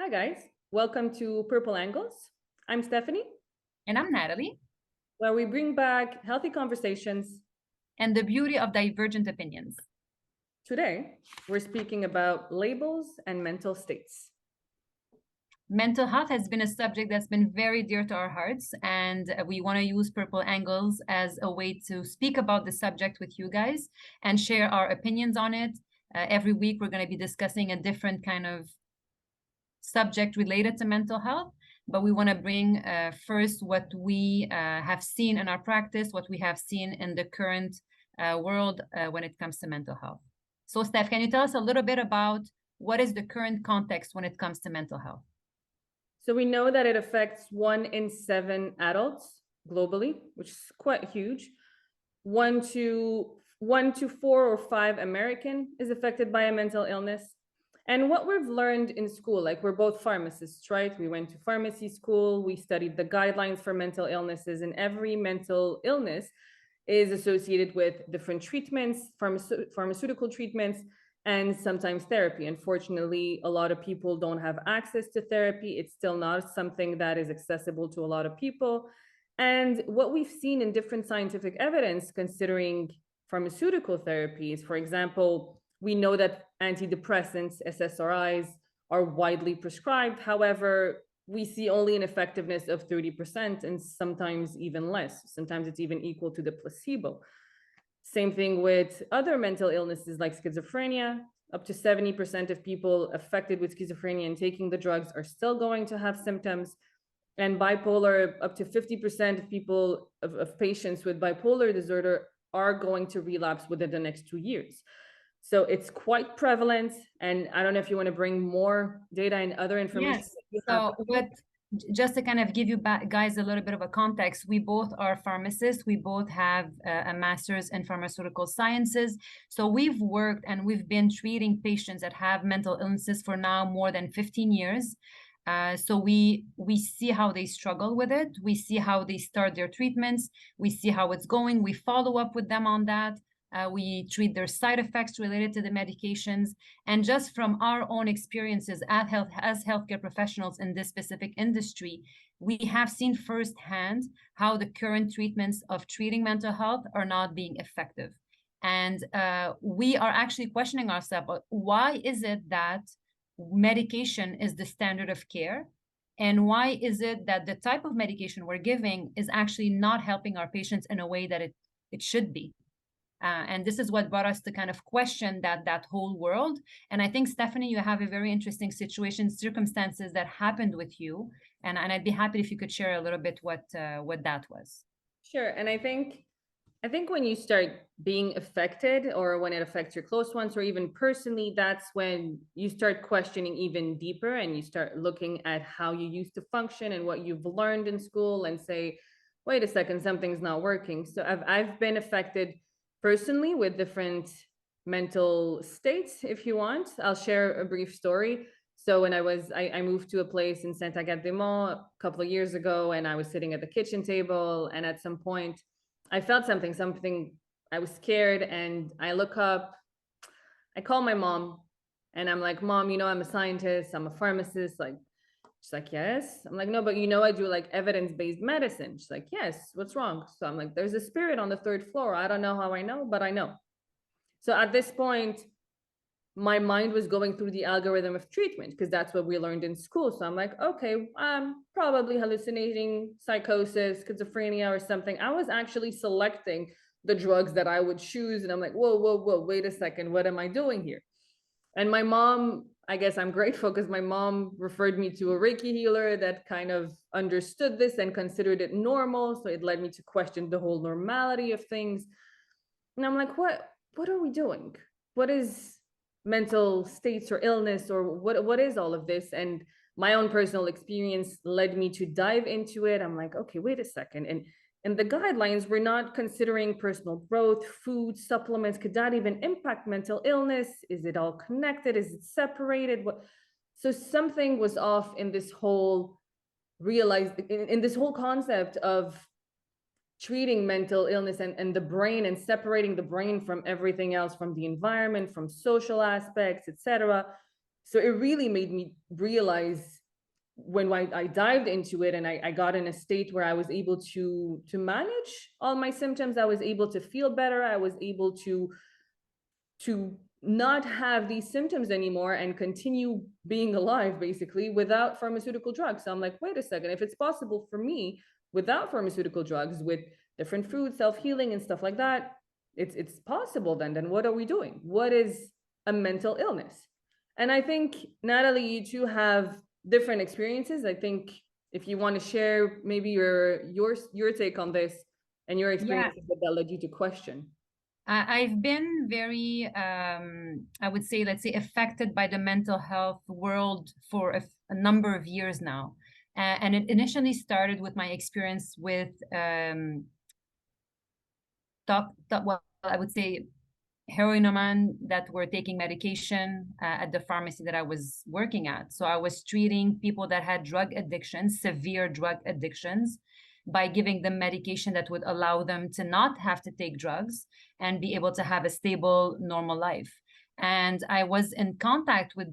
Hi guys, welcome to Purple Angles. I'm Stephanie, And I'm Natalie. where we bring back healthy conversations. And the beauty of divergent opinions. Today, we're speaking about labels and mental states. Mental health has been a subject that's been very dear to our hearts, and we want to use Purple Angles as a way to speak about the subject with you guys and share our opinions on it. Every week, we're going to be discussing a different kind of subject related to mental health, but we want to bring first what we have seen in our practice, what we have seen in the current world when it comes to mental health. So, Steph, can you tell us a little bit about what is the current context when it comes to mental health? So we know that it affects 1 in 7 adults globally, which is quite huge. 1 to 4 or 5 American is affected by a mental illness. And what we've learned in school, like we're both pharmacists, right? We went to pharmacy school, we studied the guidelines for mental illnesses, and every mental illness is associated with different treatments, pharmaceutical treatments, and sometimes therapy. Unfortunately, a lot of people don't have access to therapy. It's still not something that is accessible to a lot of people. And what we've seen in different scientific evidence considering pharmaceutical therapies, for example, we know that antidepressants, SSRIs, are widely prescribed. However, we see only an effectiveness of 30% and sometimes even less. Sometimes it's even equal to the placebo. Same thing with other mental illnesses like schizophrenia. Up to 70% of people affected with schizophrenia and taking the drugs are still going to have symptoms. And bipolar, up to 50% of people, of patients with bipolar disorder are going to relapse within the next 2 years. So it's quite prevalent. And I don't know if you want to bring more data and other information. Yes. So just to kind of give you guys a little bit of a context, we both are pharmacists. We both have a master's in pharmaceutical sciences. So we've worked and we've been treating patients that have mental illnesses for now more than 15 years. So we see how they struggle with it. We see how they start their treatments. We see how it's going. We follow up with them on that. We treat their side effects related to the medications. And just from our own experiences as healthcare professionals in this specific industry, we have seen firsthand how the current treatments of treating mental health are not being effective. And we are actually questioning ourselves, why is it that medication is the standard of care? And why is it that the type of medication we're giving is actually not helping our patients in a way that it should be? And this is what brought us to kind of question that whole world. And I think, Stephanie, you have a very interesting circumstances that happened with you. And I'd be happy if you could share a little bit what that was. Sure. And I think when you start being affected or when it affects your close ones or even personally, that's when you start questioning even deeper and you start looking at how you used to function and what you've learned in school and say, wait a second, something's not working. So I've been affected personally with different mental states. If you want, I'll share a brief story. So when I moved to a place in Saint-Agathe-des-Monts a couple of years ago, and I was sitting at the kitchen table, and at some point I felt something, I was scared, and I look up, I call my mom, and I'm like, Mom, I'm a scientist, I'm a pharmacist. Like, she's like, yes. I'm like, no, but I do like evidence-based medicine. She's like, yes, what's wrong? So I'm like, there's a spirit on the 3rd floor. I don't know how I know, but I know. So at this point, my mind was going through the algorithm of treatment because that's what we learned in school. So I'm like, okay, I'm probably hallucinating, psychosis, schizophrenia or something. I was actually selecting the drugs that I would choose. And I'm like, whoa, wait a second. What am I doing here? And my mom, I guess I'm grateful because my mom referred me to a Reiki healer that kind of understood this and considered it normal. So it led me to question the whole normality of things. And I'm like, what are we doing? What is mental states or illness, or what is all of this? And my own personal experience led me to dive into it. I'm like, okay, wait a second. And the guidelines were not considering personal growth, food, supplements. Could that even impact mental illness? Is it all connected? Is it separated? So something was off in this whole in this whole concept of treating mental illness and the brain and separating the brain from everything else, from the environment, from social aspects, etc. So it really made me realize when I dived into it and I got in a state where I was able to manage all my symptoms, I was able to feel better, I was able to not have these symptoms anymore and continue being alive basically without pharmaceutical drugs. So I'm like, wait a second, if it's possible for me without pharmaceutical drugs, with different foods, self-healing and stuff like that, it's possible. Then what are we doing? What is a mental illness? And I think, Natalie, you two have different experiences. I think if you want to share maybe your take on this and your Yeah, experiences that led you to question. I've been very, I would say, let's say, affected by the mental health world for a number of years now. And it initially started with my experience with well, I would say heroinoman that were taking medication at the pharmacy that I was working at. So I was treating people that had drug addictions, severe drug addictions, by giving them medication that would allow them to not have to take drugs and be able to have a stable, normal life. And I was in contact with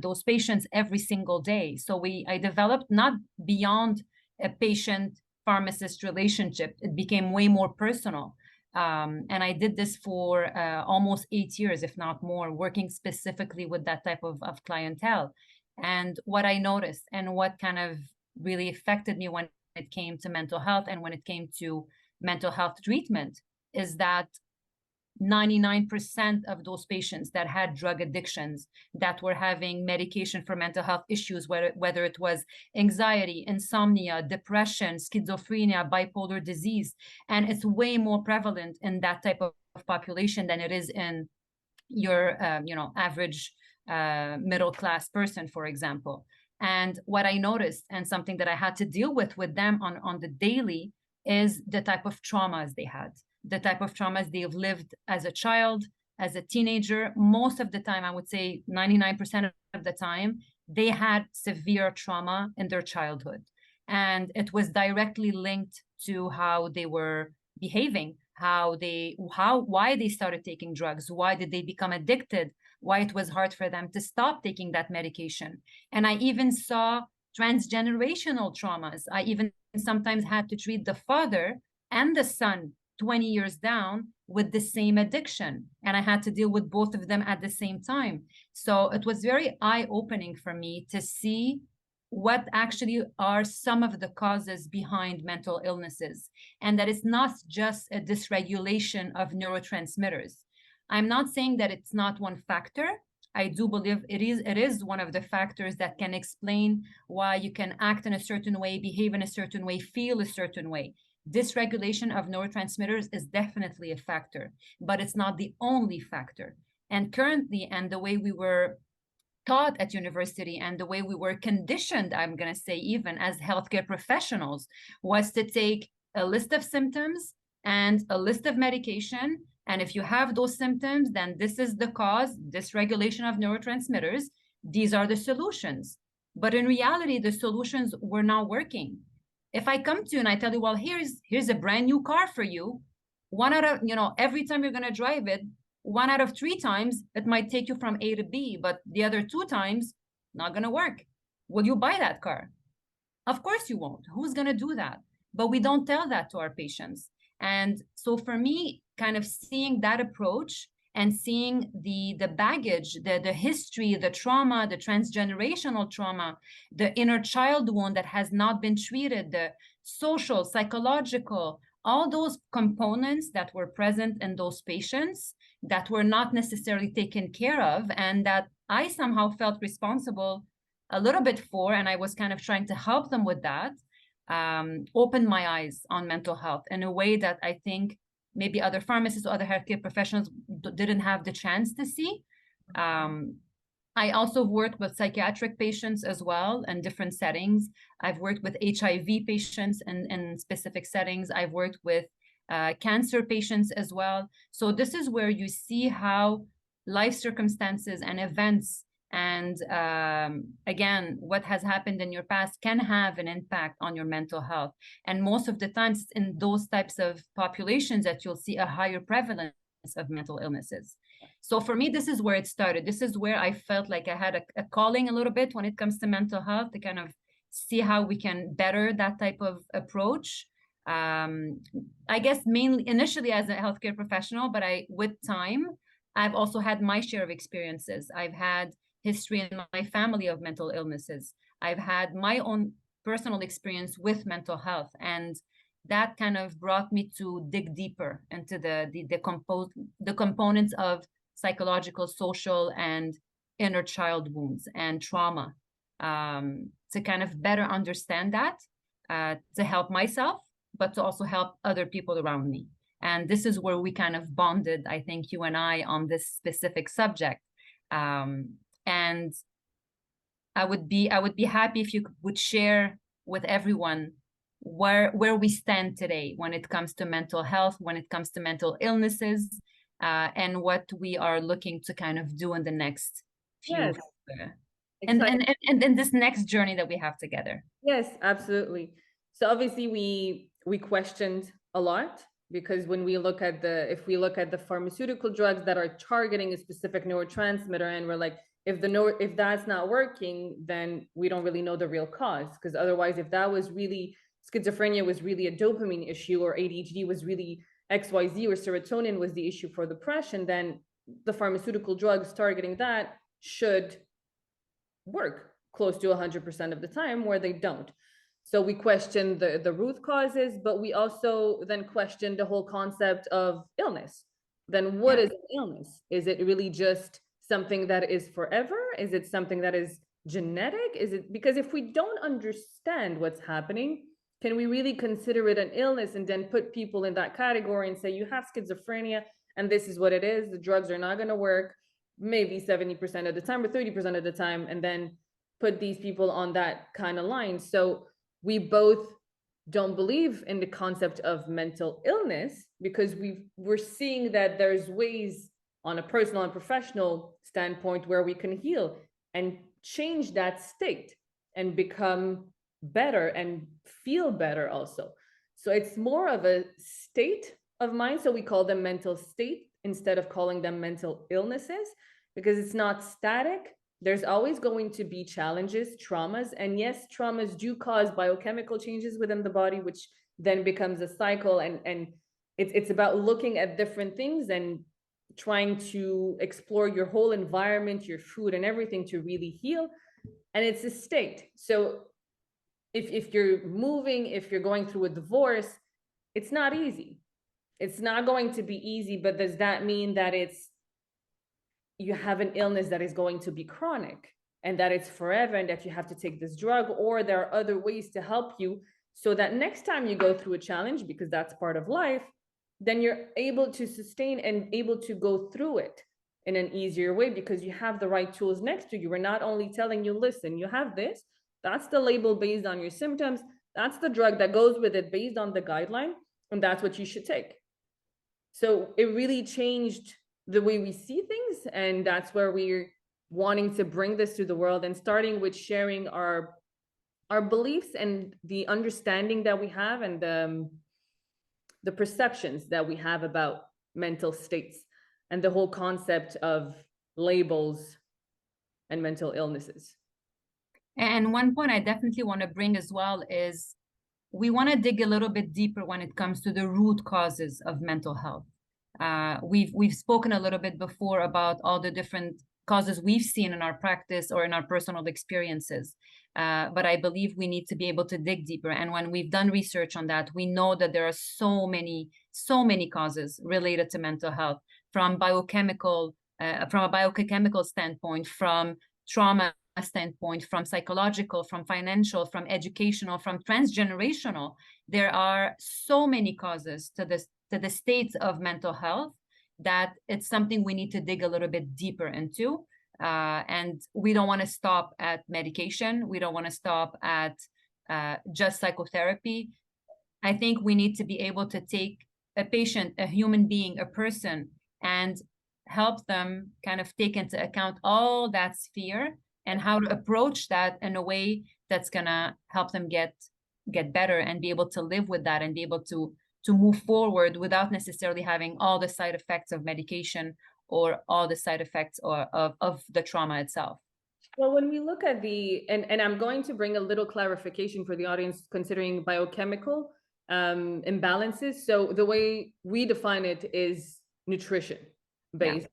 those patients every single day. So I developed not beyond a patient pharmacist relationship. It became way more personal. And I did this for almost 8 years, if not more, working specifically with that type of clientele. And what I noticed and what kind of really affected me when it came to mental health and when it came to mental health treatment is that 99% of those patients that had drug addictions, that were having medication for mental health issues, whether it was anxiety, insomnia, depression, schizophrenia, bipolar disease, and it's way more prevalent in that type of population than it is in your average middle class person, for example. And what I noticed, and something that I had to deal with them on the daily, is the type of traumas they had, the type of traumas they've lived as a child, as a teenager. Most of the time, I would say 99% of the time, they had severe trauma in their childhood. And it was directly linked to how they were behaving, why they started taking drugs, why did they become addicted, why it was hard for them to stop taking that medication. And I even saw transgenerational traumas. I even sometimes had to treat the father and the son 20 years down with the same addiction. And I had to deal with both of them at the same time. So it was very eye-opening for me to see what actually are some of the causes behind mental illnesses, and that it's not just a dysregulation of neurotransmitters. I'm not saying that it's not one factor. I do believe it is one of the factors that can explain why you can act in a certain way, behave in a certain way, feel a certain way. Dysregulation of neurotransmitters is definitely a factor, but it's not the only factor. And currently, and the way we were taught at university and the way we were conditioned, I'm going to say, even as healthcare professionals, was to take a list of symptoms and a list of medication. And if you have those symptoms, then this is the cause, dysregulation of neurotransmitters. These are the solutions. But in reality, the solutions were not working. If I come to you and I tell you, well, here's a brand new car for you, one out of, every time you're going to drive it, 1 out of 3 times, it might take you from A to B, but the other 2 times, not going to work. Will you buy that car? Of course you won't. Who's going to do that? But we don't tell that to our patients. And so for me, kind of seeing that approach and seeing the baggage, the history, the trauma, the transgenerational trauma, the inner child wound that has not been treated, the social, psychological, all those components that were present in those patients that were not necessarily taken care of, and that I somehow felt responsible a little bit for, and I was kind of trying to help them with that, opened my eyes on mental health in a way that I think maybe other pharmacists or other healthcare professionals didn't have the chance to see. I also worked with psychiatric patients as well in different settings. I've worked with HIV patients in specific settings. I've worked with cancer patients as well. So this is where you see how life circumstances and events and again, what has happened in your past can have an impact on your mental health. And most of the times in those types of populations that you'll see a higher prevalence of mental illnesses. So for me, this is where it started. This is where I felt like I had a calling a little bit when it comes to mental health, to kind of see how we can better that type of approach. I guess mainly initially as a healthcare professional, but with time, I've also had my share of experiences. I've had history in my family of mental illnesses. I've had my own personal experience with mental health, and that kind of brought me to dig deeper into the components of psychological, social, and inner child wounds and trauma, to kind of better understand that, to help myself, but to also help other people around me. And this is where we kind of bonded, I think, you and I, on this specific subject. And I would be happy if you would share with everyone where we stand today when it comes to mental health, when it comes to mental illnesses, and what we are looking to kind of do in the next few, Yes. and this next journey that we have together. Yes, absolutely. So obviously we questioned a lot, because when we look at if we look at the pharmaceutical drugs that are targeting a specific neurotransmitter, and we're like, if that's not working, then we don't really know the real cause. Because otherwise, if that was really, schizophrenia was really a dopamine issue, or ADHD was really XYZ, or serotonin was the issue for depression, then the pharmaceutical drugs targeting that should work close to 100% of the time, where they don't. So we questioned the root causes, but we also then questioned the whole concept of illness. Then what is an illness? Is it really just something that is forever? Is it something that is genetic? Is it, because if we don't understand what's happening, can we really consider it an illness and then put people in that category and say, you have schizophrenia and this is what it is, the drugs are not going to work, maybe 70% of the time or 30% of the time, and then put these people on that kind of line? So we both don't believe in the concept of mental illness, because we're seeing that there's ways on a personal and professional standpoint where we can heal and change that state and become better and feel better also. So it's more of a state of mind. So we call them mental state instead of calling them mental illnesses, because it's not static. There's always going to be challenges, traumas. And yes, traumas do cause biochemical changes within the body, which then becomes a cycle. And it's about looking at different things and trying to explore your whole environment, your food and everything to really heal. And it's a state. So if you're moving, if you're going through a divorce, it's not easy. It's not going to be easy, but does that mean that you have an illness that is going to be chronic and that it's forever and that you have to take this drug? Or there are other ways to help you so that next time you go through a challenge, because that's part of life, then you're able to sustain and able to go through it in an easier way, because you have the right tools next to you. We're not only telling you, listen, you have this, that's the label based on your symptoms, that's the drug that goes with it based on the guideline, and that's what you should take. So it really changed the way we see things, and that's where we're wanting to bring this to the world, and starting with sharing our beliefs and the understanding that we have, and the perceptions that we have about mental states and the whole concept of labels and mental illnesses. And one point I definitely want to bring as well is we want to dig a little bit deeper when it comes to the root causes of mental health. We've spoken a little bit before about all the different causes we've seen in our practice or in our personal experiences. But I believe we need to be able to dig deeper. And when we've done research on that, we know that there are so many causes related to mental health, from a biochemical standpoint, from trauma standpoint, from psychological, from financial, from educational, from transgenerational. There are so many causes to the states of mental health that it's something we need to dig a little bit deeper into. And we don't want to stop at medication. We don't want to stop at just psychotherapy. I think we need to be able to take a patient, a human being, a person, and help them kind of take into account all that sphere and how to approach that in a way that's going to help them get better and be able to live with that and be able to to move forward without necessarily having all the side effects of medication or all the side effects of the trauma itself. Well, when we look at and I'm going to bring a little clarification for the audience considering biochemical imbalances. So the way we define it is nutrition based,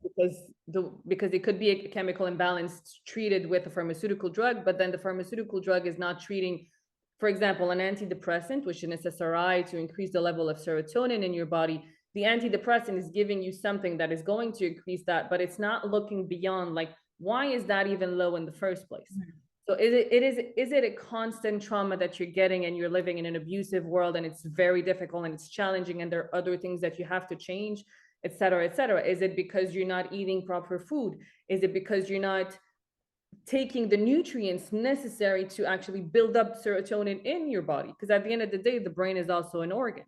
because it could be a chemical imbalance treated with a pharmaceutical drug, but then the pharmaceutical drug is not treating, for example, an antidepressant, which is an SSRI to increase the level of serotonin in your body. The antidepressant is giving you something that is going to increase that, but it's not looking beyond, like, why is that even low in the first place? So is it a constant trauma that you're getting and you're living in an abusive world and it's very difficult and it's challenging and there are other things that you have to change, et cetera, et cetera? Is it because you're not eating proper food? Is it because you're not taking the nutrients necessary to actually build up serotonin in your body? Because at the end of the day, the brain is also an organ.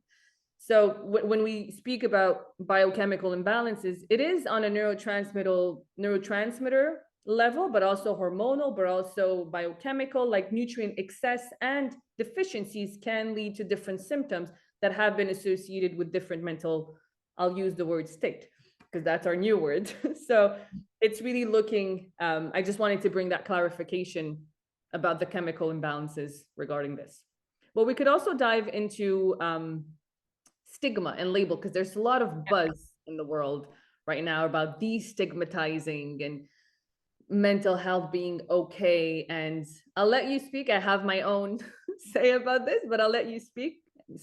So when we speak about biochemical imbalances, it is on a neurotransmitter level, but also hormonal, but also biochemical, like nutrient excess and deficiencies can lead to different symptoms that have been associated with different mental, I'll use the word state, because that's our new word. So it's really looking, I just wanted to bring that clarification about the chemical imbalances regarding this. Well, we could also dive into stigma and label, because there's a lot of buzz in the world right now about destigmatizing and mental health being okay. And I'll let you speak. I have my own say about this, but I'll let you speak.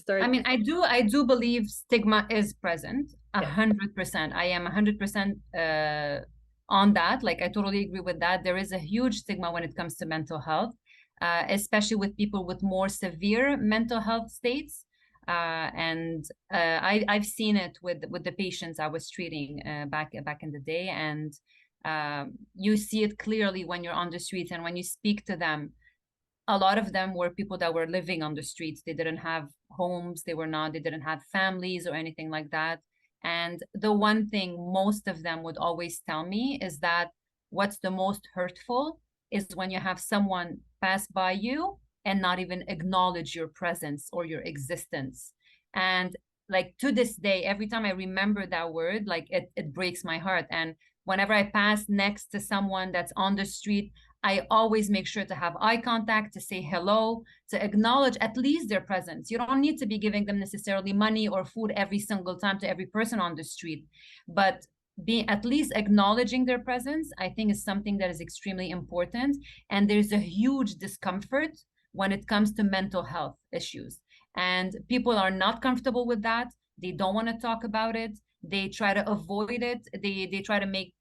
I mean, I do believe stigma is present 100%. I am 100% on that. Like, I totally agree with that. There is a huge stigma when it comes to mental health, especially with people with more severe mental health states. I've seen it with the patients I was treating back in the day, and you see it clearly when you're on the streets and when you speak to them. A lot of them were people that were living on the streets. They didn't have homes. They didn't have families or anything like that. And the one thing most of them would always tell me is that what's the most hurtful is when you have someone pass by you and not even acknowledge your presence or your existence. And like, to this day, every time I remember that word, like, it breaks my heart. And whenever I pass next to someone that's on the street, I always make sure to have eye contact, to say hello, to acknowledge at least their presence. You don't need to be giving them necessarily money or food every single time to every person on the street, but being at least acknowledging their presence, I think, is something that is extremely important. And there's a huge discomfort when it comes to mental health issues. And people are not comfortable with that. They don't want to talk about it. They try to avoid it. They try to make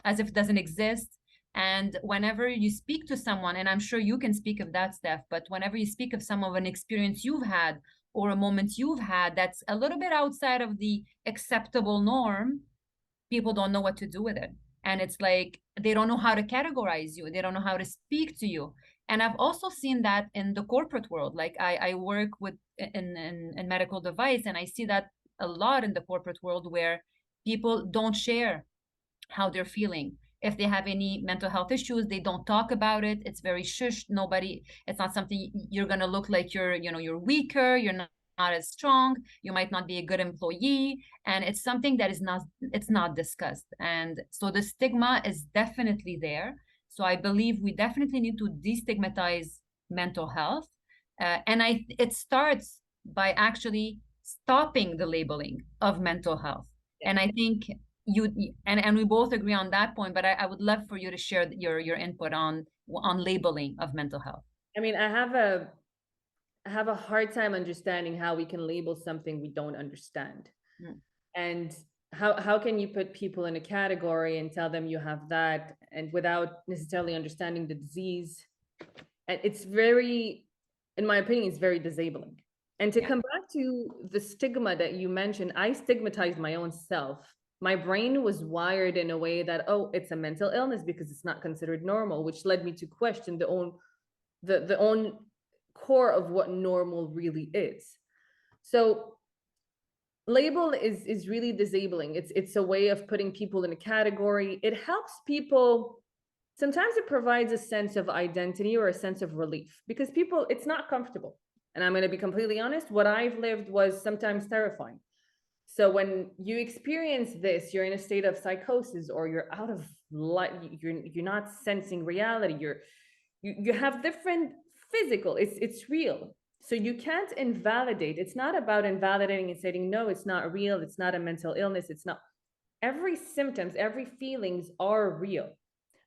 as if it doesn't exist. And whenever you speak to someone, and I'm sure you can speak of that, Steph, but whenever you speak of some of an experience you've had or a moment you've had that's a little bit outside of the acceptable norm, people don't know what to do with it. And it's like, they don't know how to categorize you. They don't know how to speak to you. And I've also seen that in the corporate world. Like, I work in medical device, and I see that a lot in the corporate world, where people don't share how they're feeling. If they have any mental health issues, they don't talk about it. It's very shush. It's not something you're going to look like you're weaker. You're not as strong. You might not be a good employee. And it's something that it's not discussed. And so the stigma is definitely there. So I believe we definitely need to destigmatize mental health. And it starts by actually stopping the labeling of mental health. And I think and we both agree on that point, but I would love for you to share your input on labeling of mental health. I mean, I have a hard time understanding how we can label something we don't understand. And how can you put people in a category and tell them you have that, and without necessarily understanding the disease? And it's very, in my opinion, it's very disabling. And to come back to the stigma that you mentioned, I stigmatized my own self. My brain was wired in a way that, oh, it's a mental illness because it's not considered normal, which led me to question the own core of what normal really is. So label is really disabling. It's a way of putting people in a category. It helps people. Sometimes it provides a sense of identity or a sense of relief, because people, it's not comfortable. And I'm going to be completely honest, what I've lived was sometimes terrifying. So when you experience this, you're in a state of psychosis, or you're out of light, you're not sensing reality. You have different physical, it's real. So you can't invalidate. It's not about invalidating and saying, no, it's not real. It's not a mental illness. It's not. Every symptoms, every feelings are real.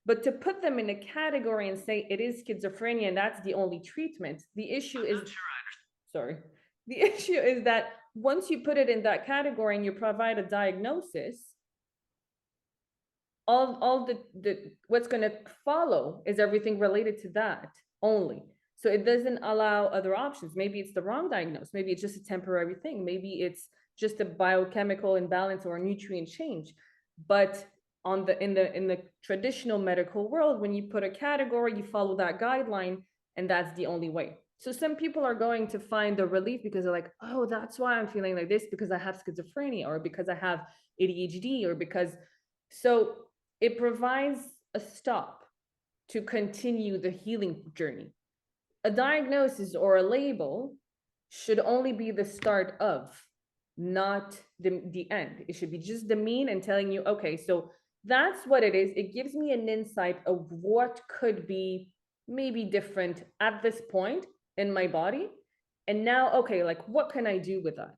But to put them in a category and say it is schizophrenia and that's the only treatment, the issue is, sorry, the issue is that once you put it in that category and you provide a diagnosis, all the what's going to follow is everything related to that only. So it doesn't allow other options. Maybe it's the wrong diagnosis. Maybe it's just a temporary thing. Maybe it's just a biochemical imbalance or a nutrient change. But on the in the traditional medical world, when you put a category, you follow that guideline, and that's the only way. So some people are going to find the relief because they're like, oh, that's why I'm feeling like this, because I have schizophrenia, or because I have ADHD, or because. So it provides a stop to continue the healing journey. A diagnosis or a label should only be the start of, not the end. It should be just the mean and telling you, okay, so that's what it is. It gives me an insight of what could be maybe different at this point in my body. And now, okay, like what can I do with that?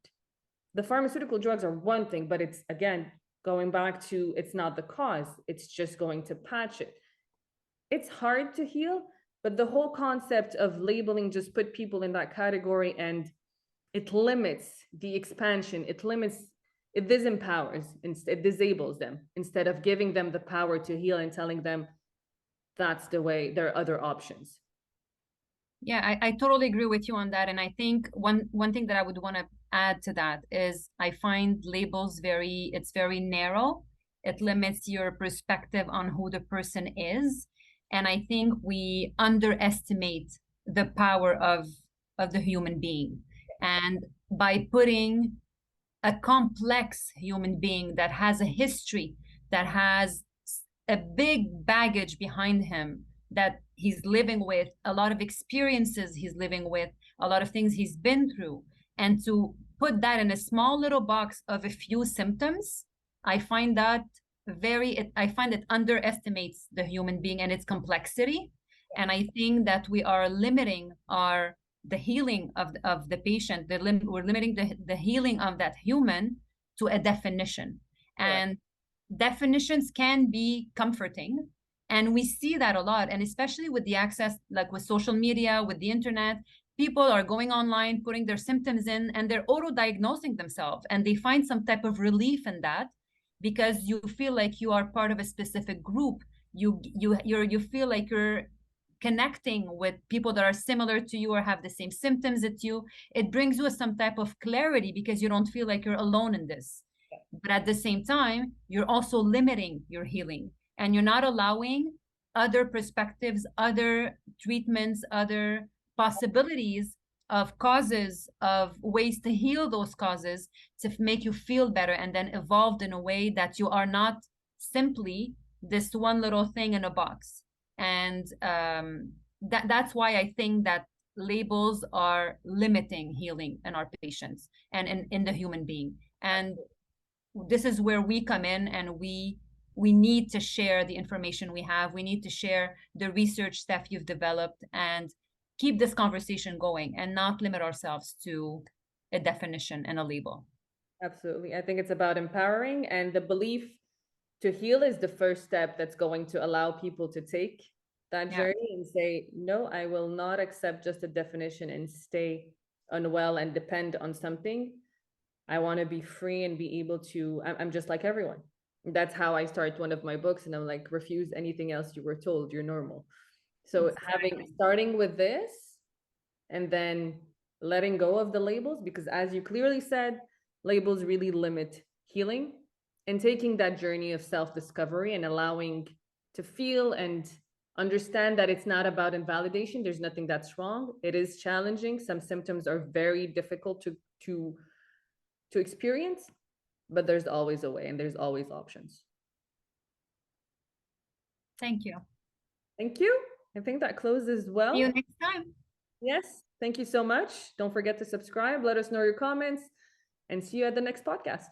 The pharmaceutical drugs are one thing, but it's, again, going back to, it's not the cause, it's just going to patch it. It's hard to heal, but the whole concept of labeling just put people in that category, and it limits the expansion. It disempowers, it disables them instead of giving them the power to heal and telling them that's the way, there are other options. Yeah, I totally agree with you on that. And I think one thing that I would want to add to that is I find labels it's very narrow. It limits your perspective on who the person is. And I think we underestimate the power of the human being. And by putting a complex human being that has a history, that has a big baggage behind him, that he's living with, a lot of experiences he's living with, a lot of things he's been through, and to put that in a small little box of a few symptoms, I find it underestimates the human being and its complexity. And I think that we are limiting the healing of the patient. We're limiting the healing of that human to a definition. And definitions can be comforting, and we see that a lot. And especially with the access, like with social media, with the internet, people are going online, putting their symptoms in, and they're auto-diagnosing themselves, and they find some type of relief in that because you feel like you are part of a specific group. You feel like you're connecting with people that are similar to you or have the same symptoms as you. It brings you some type of clarity because you don't feel like you're alone in this. But at the same time, you're also limiting your healing, and you're not allowing other perspectives, other treatments, other possibilities of causes, of ways to heal those causes, to make you feel better, and then evolved in a way that you are not simply this one little thing in a box. And that's why I think that labels are limiting healing in our patients and in the human being. And this is where we come in, and we need to share the information we have. We need to share the research stuff you've developed and keep this conversation going, and not limit ourselves to a definition and a label. Absolutely. I think it's about empowering, and the belief to heal is the first step that's going to allow people to take that journey and say, no, I will not accept just a definition and stay unwell and depend on something. I want to be free and be able to, I'm just like everyone. That's how I start one of my books. And I'm like, refuse anything else you were told, you're normal. So starting with this, and then letting go of the labels, because as you clearly said, labels really limit healing, and taking that journey of self-discovery and allowing to feel and understand that it's not about invalidation. There's nothing that's wrong. It is challenging. Some symptoms are very difficult to experience, but there's always a way, and there's always options. Thank you. Thank you. I think that closes well. See you next time. Yes. Thank you so much. Don't forget to subscribe. Let us know your comments and see you at the next podcast.